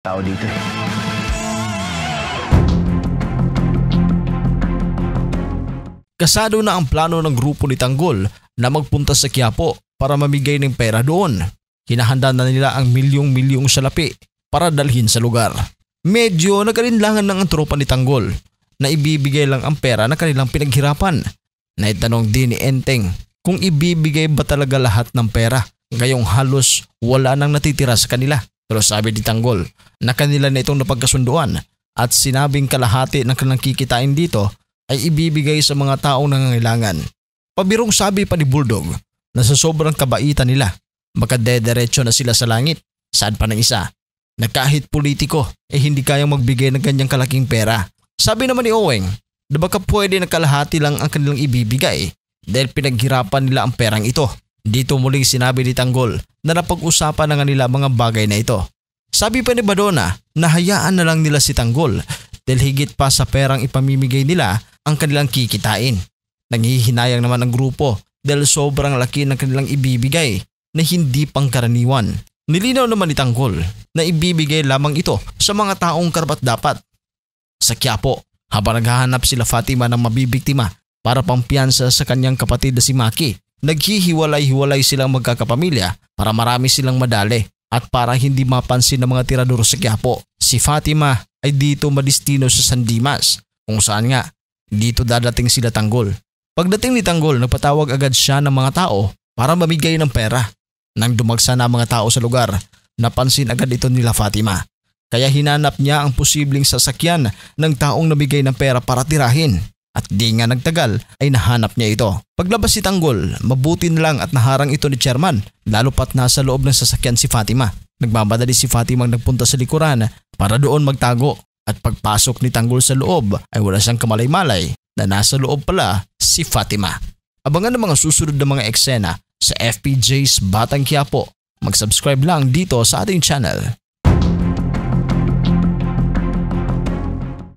tao dito. Kasado na ang plano ng grupo ni Tanggol na magpunta sa Quiapo para mamigay ng pera doon. Hinahanda na nila ang milyong-milyong salapi para dalhin sa lugar. Medyo nagkalinlangan ng ang tropa ni Tanggol na ibibigay lang ang pera na kanilang pinaghirapan. Naitanong din ni Enteng kung ibibigay ba talaga lahat ng pera. Ngayong halos wala nang natitira sa kanila. Pero sabi ni Tanggol na kanila na itong napagkasunduan at sinabing kalahati ng kanilang kikitain dito ay ibibigay sa mga taong nangangailangan. Pabirong sabi pa ni Bulldog na sa sobrang kabaitan nila, makadederecho na sila sa langit. Saan pa ng isa na kahit politiko hindi kayang magbigay ng ganyang kalaking pera. Sabi naman ni Oweng na baka pwede na kalahati lang ang kanilang ibibigay dahil pinaghirapan nila ang perang ito. Dito muling sinabi ni Tanggol na napag-usapan na nga nila mga bagay na ito. Sabi pa ni Badona na hayaan na lang nila si Tanggol dahil higit pa sa perang ipamimigay nila ang kanilang kikitain. Nanghihinayang naman ang grupo dahil sobrang laki ng kanilang ibibigay na hindi pangkaraniwan. Nilinaw naman ni Tanggol na ibibigay lamang ito sa mga taong karapat-dapat. Sa Quiapo, habang naghahanap sila Fatima ng mabibiktima para pampiyansa sa kanyang kapatid na si Maki, naghihiwalay-hiwalay silang magkakapamilya para marami silang madali at para hindi mapansin ng mga tirador sa Quiapo. Si Fatima ay dito madistino sa San Dimas kung saan nga dito dadating sila Tanggol. Pagdating ni Tanggol, nagpatawag agad siya ng mga tao para mamigay ng pera. Nang dumagsa na mga tao sa lugar, napansin agad ito nila Fatima. Kaya hinanap niya ang posibleng sasakyan ng taong nabigay ng pera para tirahin. At di nga nagtagal ay nahanap niya ito. Paglabas si Tanggol, mabuti na lang at naharang ito ni Chairman, lalo pat nasa loob ng sasakyan si Fatima. Nagmamadali si Fatima nagpunta sa likuran para doon magtago. At pagpasok ni Tanggol sa loob ay wala siyang kamalay-malay na nasa loob pala si Fatima. Abangan ang mga susunod na mga eksena sa FPJ's Batang Quiapo. Mag-subscribe lang dito sa ating channel.